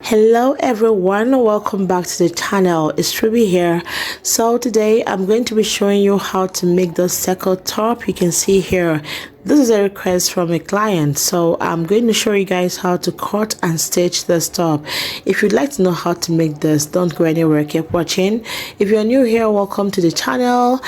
Hello everyone, welcome back to the channel. It's Ruby here. So today I'm going to be showing you how to make the circle top. You can see here, this is a request from a client, so I'm going to show you guys how to cut and stitch this top. If you'd like to know how to make this, don't go anywhere, keep watching. If you're new here, welcome to the channel.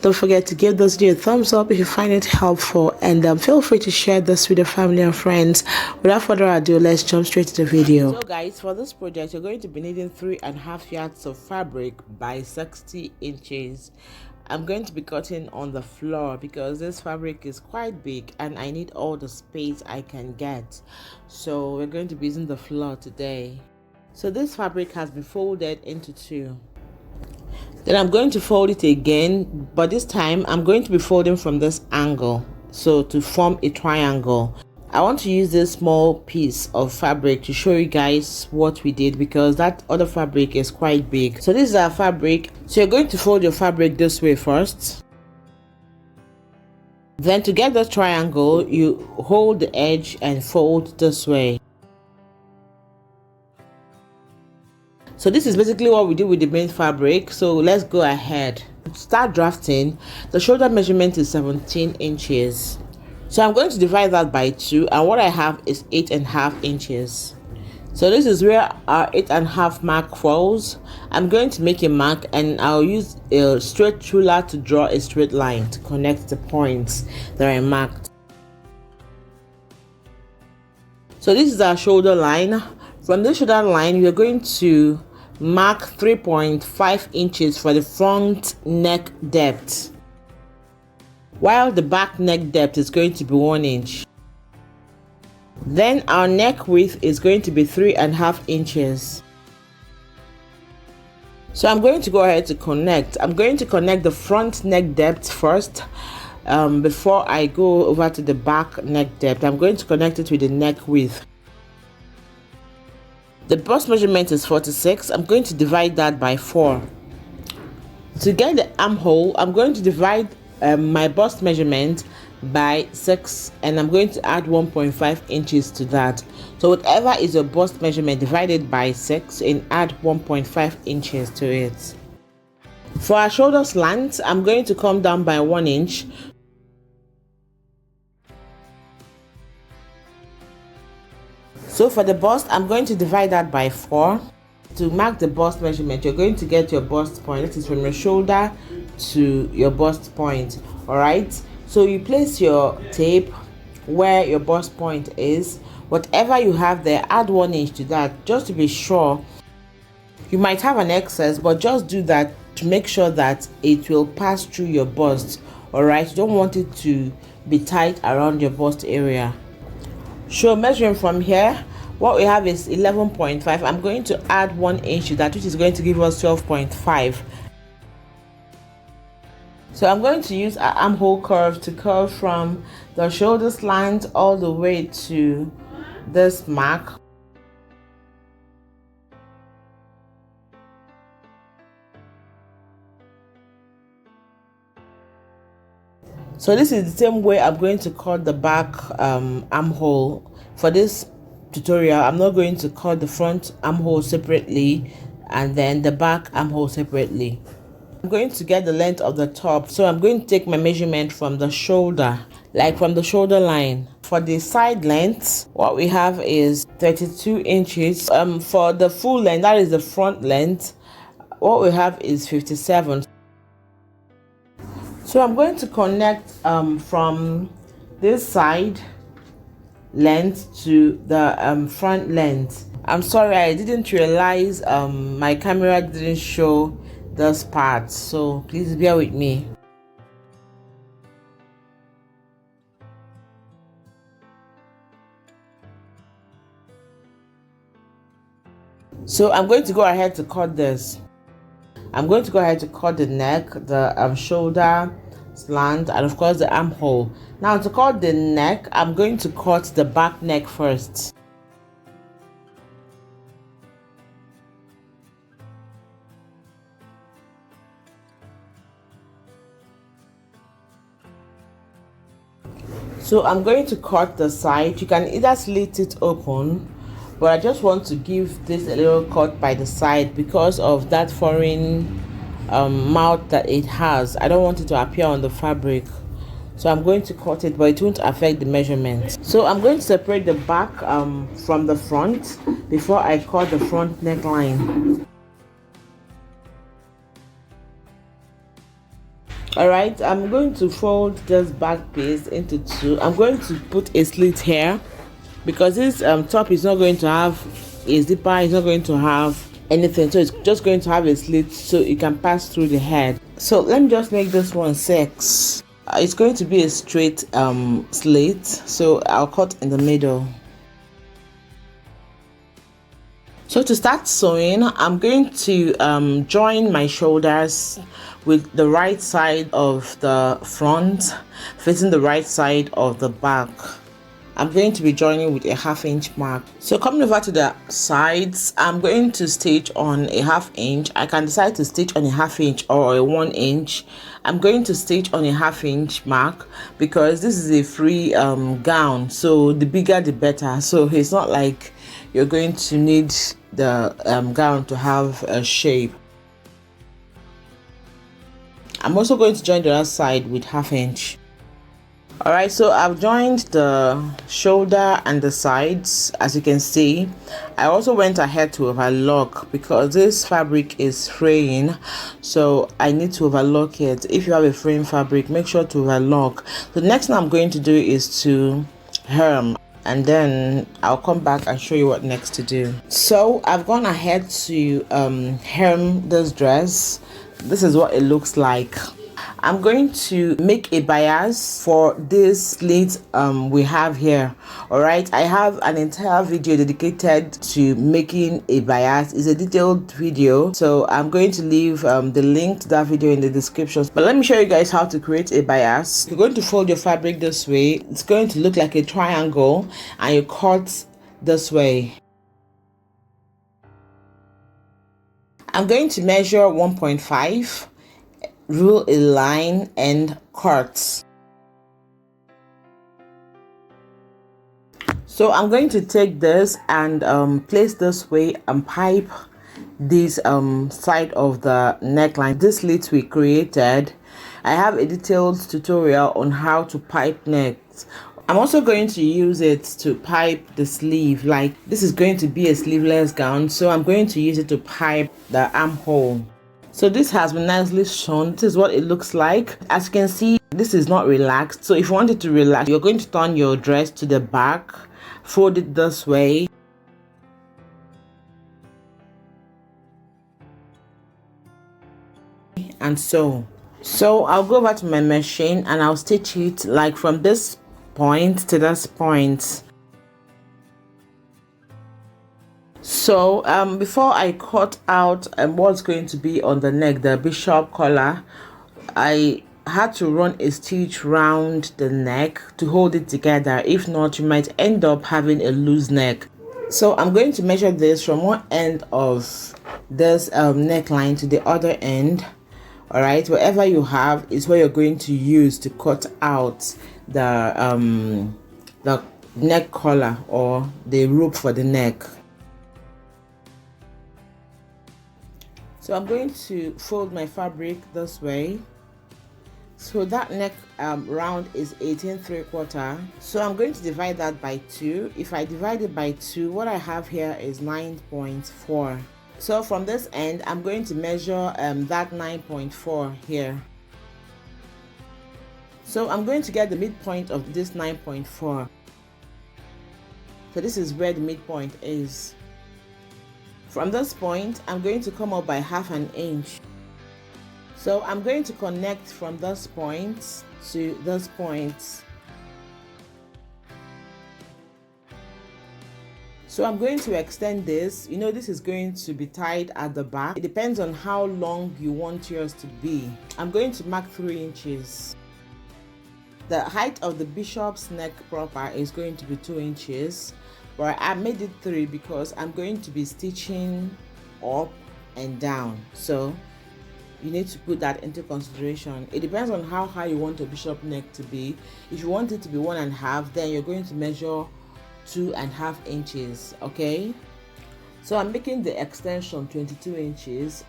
Don't forget to give this video a thumbs up if you find it helpful, and feel free to share this with your family and friends. Without further ado, let's jump straight to the video. So guys, for this project you're going to be needing 3.5 yards of fabric by 60 inches. I'm going to be cutting on the floor because this fabric is quite big and I need all the space I can get. So we're going to be using the floor today. So this fabric has been folded into two. Then I'm going to fold it again, but this time I'm going to be folding from this angle, so to form a triangle. I want to use this small piece of fabric to show you guys what we did because that other fabric is quite big. So this is our fabric. So you're going to fold your fabric this way first. Then to get the triangle, you hold the edge and fold this way. So this is basically what we did with the main fabric. So let's go ahead. Start drafting. The shoulder measurement is 17 inches. So I'm going to divide that by 2, and what I have is 8.5 inches. So this is where our 8.5 mark falls. I'm going to make a mark and I'll use a straight ruler to draw a straight line to connect the points that I marked. So this is our shoulder line. From this shoulder line, we're going to mark 3.5 inches for the front neck depth, while the back neck depth is going to be 1 inch. Then our neck width is going to be 3.5 inches. So I'm going to go ahead to connect. I'm going to connect the front neck depth first before I go over to the back neck depth. I'm going to connect it with the neck width. The bust measurement is 46. I'm going to divide that by 4. To get the armhole, I'm going to divide my bust measurement by 6 and I'm going to add 1.5 inches to that. So whatever is your bust measurement, divided by 6 and add 1.5 inches to it. For our shoulder slant, I'm going to come down by 1 inch. So for the bust, I'm going to divide that by 4. To mark the bust measurement, you're going to get your bust point. This is from your shoulder to your bust point. All right, so you place your tape where your bust point is. Whatever you have there, add 1 inch to that just to be sure. You might have an excess, but just do that to make sure that it will pass through your bust. All right, you don't want it to be tight around your bust area. So measuring from here, what we have is 11.5. I'm going to add 1 inch to that, which is going to give us 12.5. So I'm going to use our armhole curve to curve from the shoulder slant all the way to this mark. So this is the same way I'm going to cut the back armhole. For this tutorial, I'm not going to cut the front armhole separately and then the back armhole separately. I'm going to get the length of the top, so I'm going to take my measurement from the shoulder, like from the shoulder line. For the side length, what we have is 32 inches. For the full length, that is the front length, what we have is 57. So I'm going to connect from this side length to the front length. I'm sorry, I didn't realize my camera didn't show this part, so please bear with me. So I'm going to go ahead to cut this. I'm going to go ahead to cut the neck, the shoulder slant, and of course the armhole. Now to cut the neck, I'm going to cut the back neck first. So I'm going to cut the side. You can either slit it open but I just want to give this a little cut by the side because of that foreign mouth that it has. I don't want it to appear on the fabric, so I'm going to cut it, but it won't affect the measurement. So I'm going to separate the back from the front before I cut the front neckline. Alright, I'm going to fold this back piece into two. I'm going to put a slit here because this top is not going to have a zipper, it's not going to have anything, so it's just going to have a slit so it can pass through the head. So let me just make this one 6. It's going to be a straight slit, so I'll cut in the middle. So to start sewing, I'm going to join my shoulders with the right side of the front facing the right side of the back. I'm going to be joining with a 1/2 inch mark. So coming over to the sides, I'm going to stitch on a 1/2 inch. I can decide to stitch on a 1/2 inch or a 1 inch. I'm going to stitch on a 1/2 inch mark because this is a free gown, so the bigger the better. So it's not like you're going to need the gown to have a shape. I'm also going to join the other side with 1/2 inch. Alright, so I've joined the shoulder and the sides. As you can see, I also went ahead to overlock because this fabric is fraying, so I need to overlock it. If you have a fraying fabric, make sure to overlock. The next thing I'm going to do is to hem, and then I'll come back and show you what next to do. So I've gone ahead to hem this dress. This is what it looks like. I'm going to make a bias for this slit we have here. Alright, I have an entire video dedicated to making a bias. It's a detailed video, so I'm going to leave the link to that video in the description. But let me show you guys how to create a bias. You're going to fold your fabric this way. It's going to look like a triangle, and you cut this way. I'm going to measure 1.5, rule a line, and cut. So I'm going to take this and place this way and pipe this side of the neckline. This slit we created, I have a detailed tutorial on how to pipe necks. I'm also going to use it to pipe the sleeve. Like, this is going to be a sleeveless gown, so I'm going to use it to pipe the armhole. So this has been nicely shown. This is what it looks like. As you can see, this is not relaxed, so if you want it to relax, you're going to turn your dress to the back, fold it this way, and sew. So I'll go back to my machine and I'll stitch it like from this point to this point. So before I cut out what's going to be on the neck, the bishop collar, I had to run a stitch round the neck to hold it together. If not, you might end up having a loose neck. So I'm going to measure this from one end of this neckline to the other end. All right, whatever you have is what you're going to use to cut out the neck collar or the rope for the neck. So I'm going to fold my fabric this way. So that neck round is 18¾ so I'm going to divide that by 2. If I divide it by 2, what I have here is 9.4. So from this end, I'm going to measure that 9.4 here. So I'm going to get the midpoint of this 9.4. So this is where the midpoint is. From this point, I'm going to come up by 1/2 inch. So I'm going to connect from this point to this point. So I'm going to extend this. You know, this is going to be tied at the back. It depends on how long you want yours to be. I'm going to mark 3 inches. The height of the bishop's neck proper is going to be 2 inches. But I made it 3 because I'm going to be stitching up and down. So you need to put that into consideration. It depends on how high you want your bishop neck to be. If you want it to be 1.5, then you're going to measure 22.5 inches. Okay, so I'm making the extension 22 inches.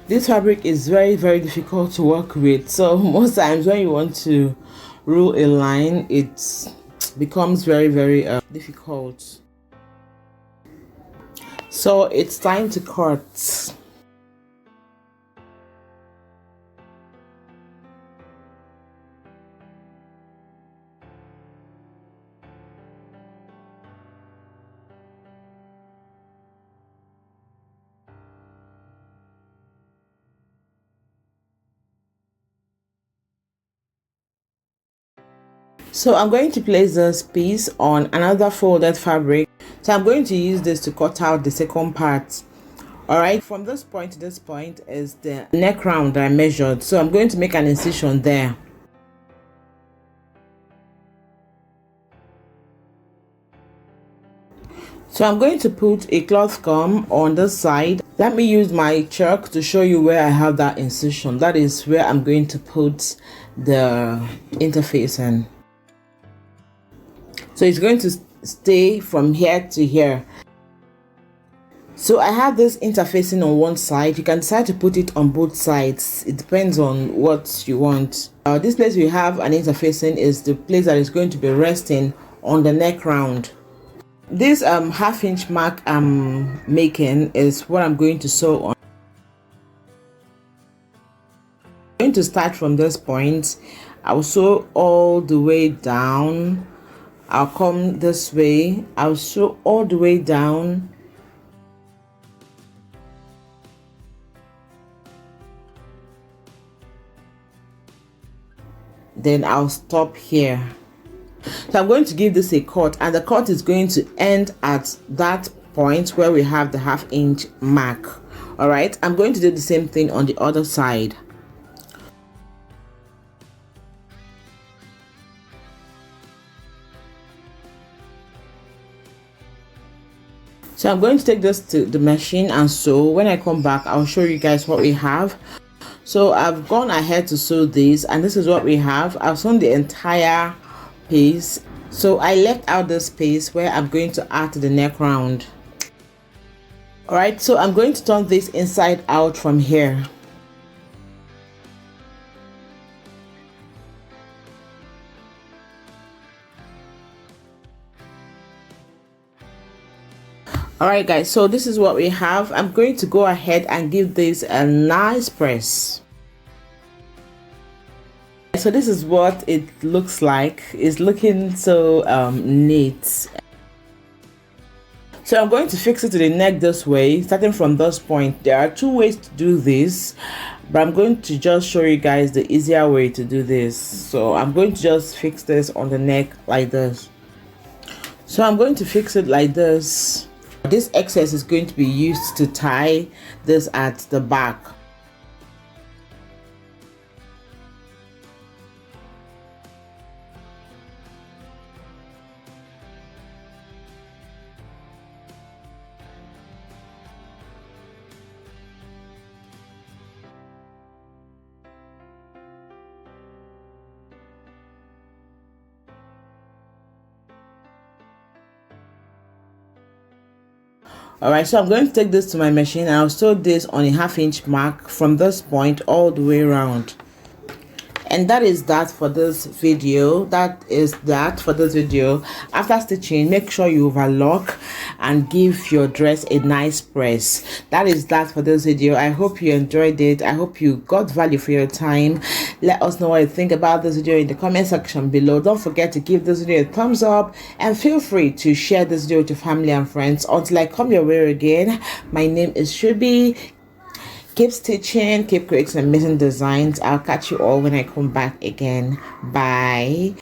This fabric is very difficult to work with, so most times when you want to rule a line, it becomes very difficult. So it's time to cut. So I'm going to place this piece on another folded fabric. So I'm going to use this to cut out the second part. All right, from this point to this point is the neck round that I measured. So I'm going to make an incision there. So I'm going to put a cloth gum on this side. Let me use my chalk to show you where I have that incision. That is where I'm going to put the interfacing. So it's going to stay from here to here. So I have this interfacing on one side. You can decide to put it on both sides. It depends on what you want. This place we have an interfacing is the place that is going to be resting on the neck round. This half-inch mark I'm making is what I'm going to sew on. I'm going to start from this point. I'll sew all the way down. I'll come this way. I'll sew all the way down. Then I'll stop here. So I'm going to give this a cut, and the cut is going to end at that point where we have the half-inch mark. All right, I'm going to do the same thing on the other side. So I'm going to take this to the machine and sew. When I come back, I'll show you guys what we have. So I've gone ahead to sew this, and this is what we have. I've sewn the entire piece. So I left out this space where I'm going to add the neck round. All right, so I'm going to turn this inside out from here. All right guys, so this is what we have. I'm going to go ahead and give this a nice press. So this is what it looks like. It's looking so neat. So I'm going to fix it to the neck this way, starting from this point. There are two ways to do this, but I'm going to just show you guys the easier way to do this. So I'm going to just fix this on the neck like this. So I'm going to fix it like this. This excess is going to be used to tie this at the back. Alright, so I'm going to take this to my machine and I'll sew this on a half-inch mark from this point all the way around. And that is that for this video. After stitching, make sure you overlock and give your dress a nice press. That is that for this video. I hope you enjoyed it. I hope you got value for your time. Let us know what you think about this video in the comment section below. Don't forget to give this video a thumbs up and feel free to share this video with your family and friends. Until I come your way again, my name is Shubi. Keep stitching, keep creating amazing designs. I'll catch you all when I come back again. Bye.